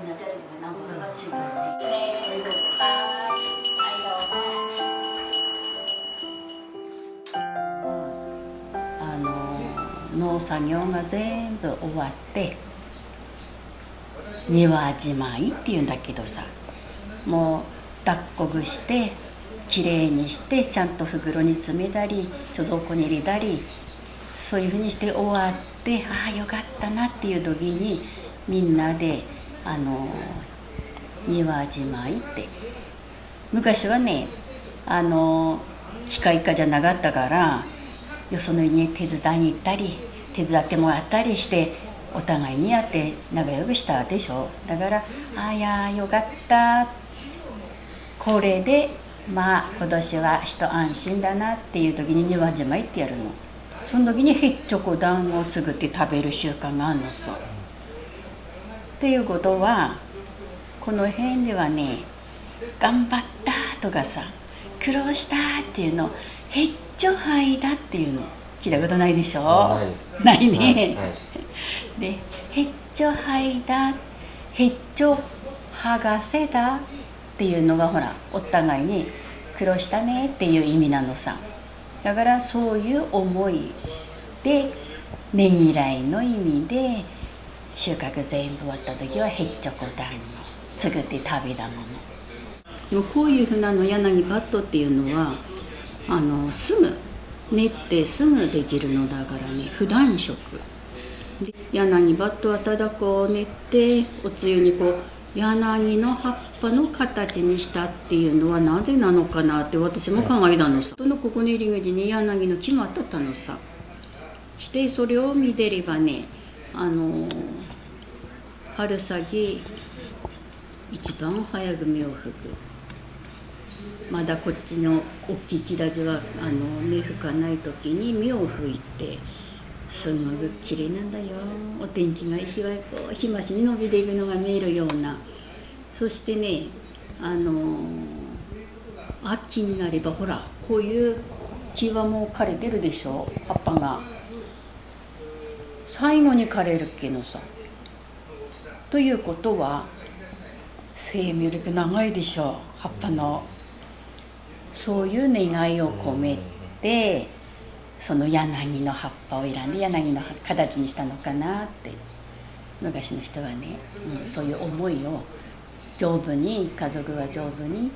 なじゃりもなんかが違うね。農作業が全部終わって庭じまいっていうんだけどさ、もう脱穀してきれいにしてちゃんと袋に詰めたり貯蔵庫に入れたり、そういうふうにして終わって、ああよかったなっていう時にみんなで庭じまいって、昔はね機械化じゃなかったからよその家に手伝いに行ったり手伝ってもらったりしてお互いにやって仲良くしたでしょ。だからあやよかった、これでまあ今年は一安心だなっていう時に庭じまいってやるの。その時にへっちょこ団子を作って食べる習慣があるのさ。っていうことはこの辺ではね、頑張ったとかさ、苦労したっていうのへっちょはいだっていうの聞いたことないでしょ。ないね、はいはい、でへっちょはいだ、へっちょはがせだっていうのがほらお互いに苦労したねっていう意味なのさ。だからそういう思いでねぎらいの意味で収穫全部終わった時はへっちょこ団子作って食べたもの。でもこういうふうなの柳バットっていうのはすぐ練ってすぐできるのだからね、普段食で、柳バットはただこう練っておつゆにこう柳の葉っぱの形にしたっていうのはなぜなのかなって私も考えたのさ。ここの入り口に柳の木もあったのさ。してそれを見てればね、春先一番早く芽を吹く。まだこっちの大きい木立ちは芽吹かない時に芽を吹いてすごく綺麗なんだよ。お天気がいい日はこう日増しに伸びていくのが見えるような。そしてね秋になればほらこういう木はもう枯れてるでしょ、葉っぱが最後に枯れるっけのさ。ということは生命力長いでしょ、葉っぱの。そういう願いを込めてその柳の葉っぱを選んで柳の形にしたのかなって、昔の人はね、そういう思いを丈夫に、家族が丈夫に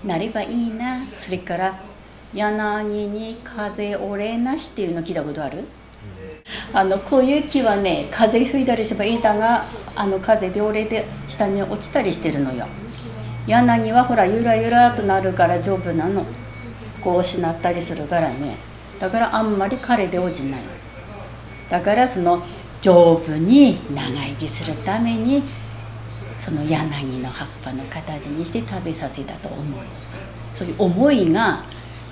なればいいな。それから柳に風折れなしっていうの聞いたことある？こういう木はね、風吹いたりすれば枝が風で折れて下に落ちたりしてるのよ。柳はほらゆらゆらとなるから丈夫なの。こうしなったりするからね。だからあんまり枯れて落ちない。だからその丈夫に長生きするためにその柳の葉っぱの形にして食べさせたと思うのさ。そういう思いが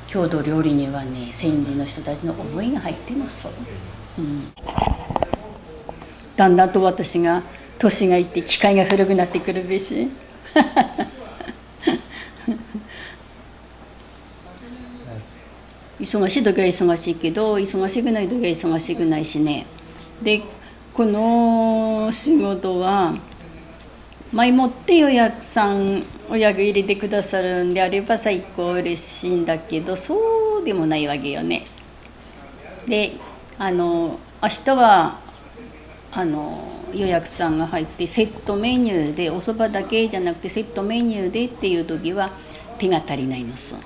郷土料理にはね、先人の人たちの思いが入ってます。だんだんと私が年がいって機械が古くなってくるべし忙しい時は忙しいけど忙しくない時は忙しくないしね。でこの仕事は前もって予約入れてくださるんであれば最高嬉しいんだけど、そうでもないわけよね。で明日は予約さんが入ってセットメニューでおそばだけじゃなくてセットメニューでっていう時は手が足りないのさ。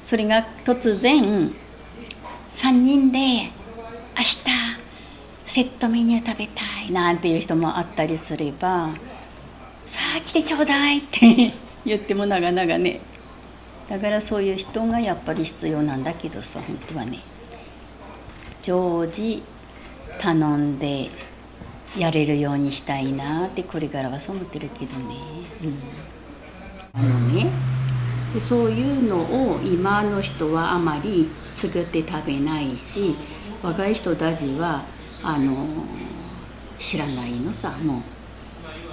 それが突然3人で明日セットメニュー食べたいなんていう人もあったりすれば、さあ来てちょうだいって言ってもなかなかね。だからそういう人がやっぱり必要なんだけどさ、本当はね常時頼んでやれるようにしたいなってこれからはそう思ってるけどね。でそういうのを今の人はあまり作って食べないし、若い人たちは知らないのさ。もう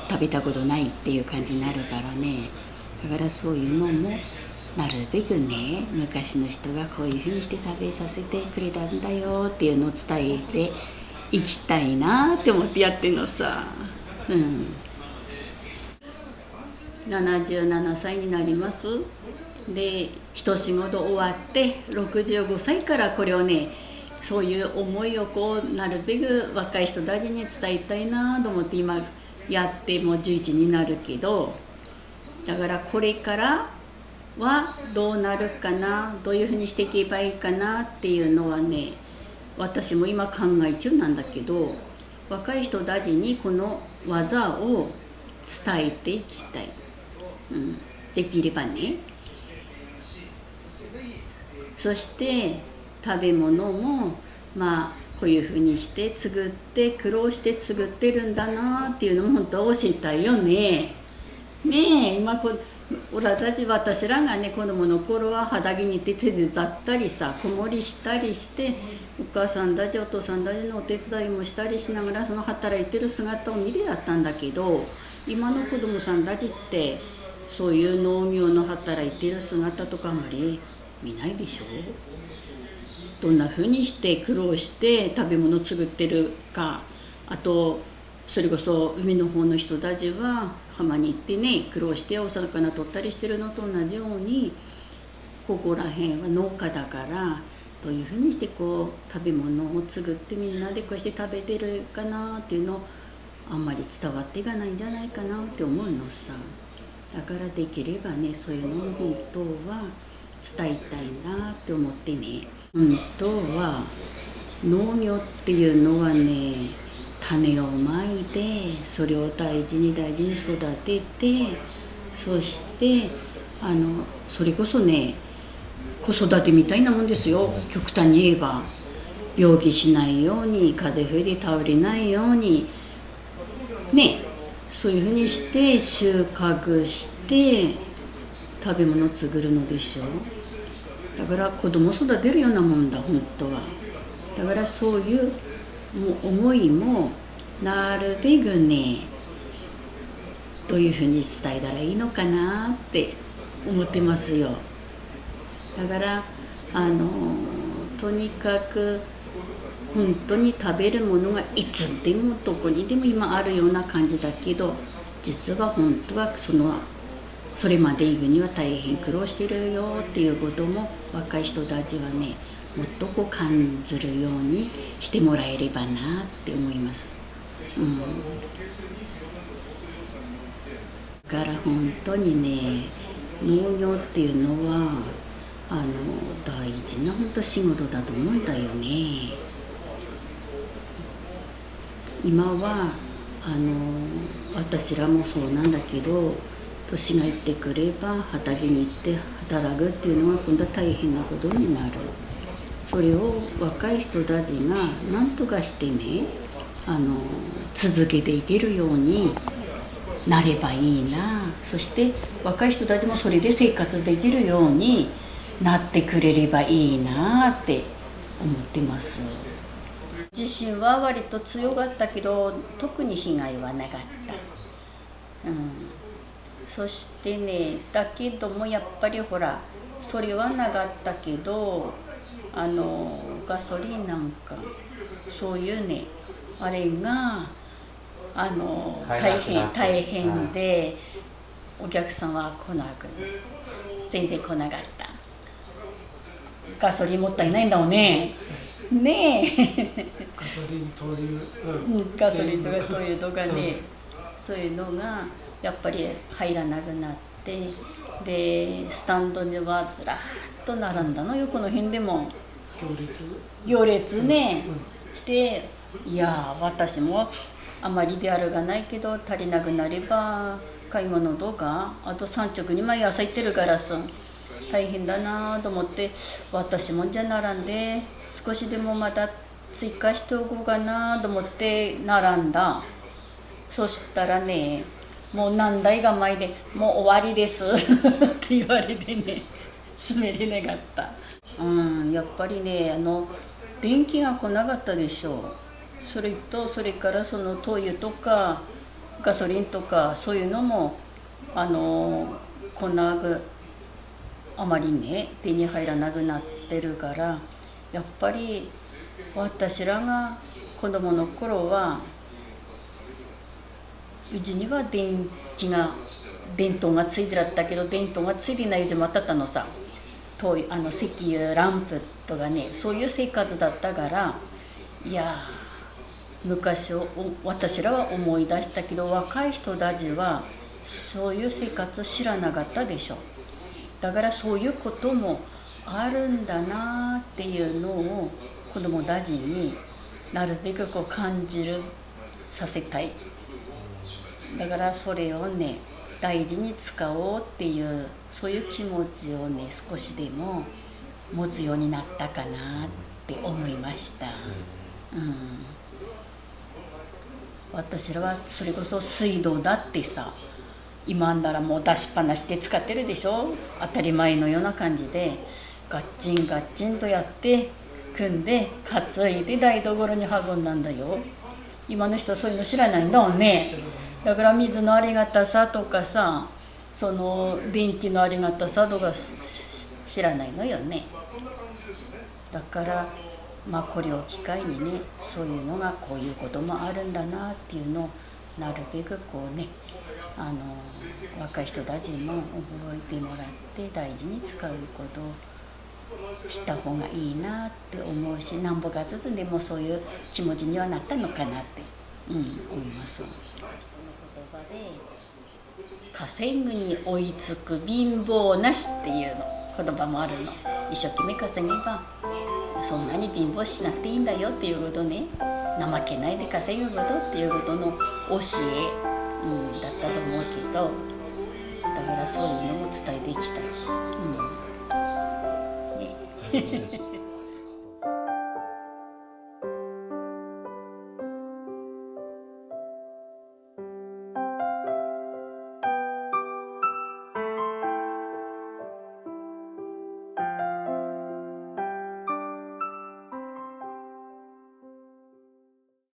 食べたことないっていう感じになるからね。だからそういうのもなるべくね、昔の人がこういうふうにして食べさせてくれたんだよっていうのを伝えていきたいなって思ってやってるのさ。77歳になります。で一仕事終わって65歳からこれをね、そういう思いをこうなるべく若い人たちに伝えたいなと思って今やってもう11になるけど、だからこれからはどうなるかな、どういうふうにしていけばいいかなっていうのはね、私も今考え中なんだけど、若い人たちにこの技を伝えていきたい、できればね。そして食べ物もこういうふうにして作って苦労して作ってるんだなっていうのも本当は教えたいよね。ねえ、今私らがね子供の頃は畑に行って手伝ったりさ、子守りしたりして、お母さんたちお父さんたちのお手伝いもしたりしながらその働いてる姿を見てやったんだけど、今の子供さんたちってそういう農業の働いてる姿とかあまり見ないでしょ。どんな風にして苦労して食べ物作ってるか、あとそれこそ海の方の人たちは浜に行ってね苦労してお魚取ったりしてるのと同じように、ここら辺は農家だからどういう風にしてこう食べ物を作ってみんなでこうして食べてるかなっていうのあんまり伝わっていかないんじゃないかなって思うのさ。だからできればねそういうのを本当は伝えたいなって思ってね。本当は農業っていうのはね、種をまいてそれを大事に大事に育てて、そしてそれこそね子育てみたいなもんですよ。極端に言えば病気しないように、風邪ひいて倒れないようにね、そういうふうにして収穫して食べ物を作るのでしょ。だから子供育てるようなもんだ本当は。だからそういう思いもなるべくねどういうふうに伝えたらいいのかなって思ってますよ。だからとにかく本当に食べるものがいつでもどこにでも今あるような感じだけど、実は本当はそれまで行くには大変苦労してるよっていうことも若い人たちはねもっとこう感じるようにしてもらえればなって思います。だから本当にね農業っていうのは大事な本当仕事だと思うんだよね。今は私らもそうなんだけど、年がいってくれば畑に行って働くっていうのは今度は大変なことになる。それを若い人たちが何とかしてね続けていけるようになればいいな。そして若い人たちもそれで生活できるようになってくれればいいなって思ってます。地震は割と強かったけど特に被害はなかった。そしてねだけどもやっぱりほらそれはなかったけどガソリンなんかそういうねあれが大変で、お客さんは来なく全然来なかった。ガソリンもったいないんだもんね。ねえガソリン灯油、ガソリンとか灯油とかね、そういうのがやっぱり入らなくなって、でスタンドにはずらっと並んだのよ、この辺でも行列ね、して、いや私もあまりであるがないけど足りなくなれば買い物とかあと産直に毎朝行ってるからさ大変だなと思って、私もじゃ並んで少しでもまた追加しておこうかなと思って並んだ。そしたらねもう何台が前でもう終わりですって言われてね詰めれなかった。やっぱりね電気が来なかったでしょう。それからその灯油とかガソリンとかそういうのも来なくあまりね手に入らなくなってるから、やっぱり私らが子供の頃はうちには電気が電灯がついてらったけど電灯がついてないうちもあったのさ。石油ランプとかね、そういう生活だったから、いや昔を私らは思い出したけど、若い人たちはそういう生活知らなかったでしょ。だからそういうこともあるんだなっていうのを子どもたちになるべくこう感じるさせたい。だからそれをね大事に使おうっていうそういう気持ちをね少しでも持つようになったかなって思いました。私らはそれこそ水道だってさ、今ならもう出しっぱなしで使ってるでしょ。当たり前のような感じでガッチンガッチンとやって組んで担いで台所に運んだんだよ。今の人そういうの知らないんだもんね。だから水のありがたさとかさ、その電気のありがたさとか知らないのよね。だからこれを機会にね、そういうのがこういうこともあるんだなっていうのをなるべくこうね、若い人たちも覚えてもらって大事に使うことをした方がいいなって思うし、なんぼかずつでもそういう気持ちにはなったのかなって、思います。この言葉で稼ぐに追いつく貧乏なしっていう言葉もあるの。一生懸命稼げばそんなに貧乏しなくていいんだよっていうことね。怠けないで稼ぐことっていうことの教え、だったと思うけど、だからそういうのも伝えていきたい。ね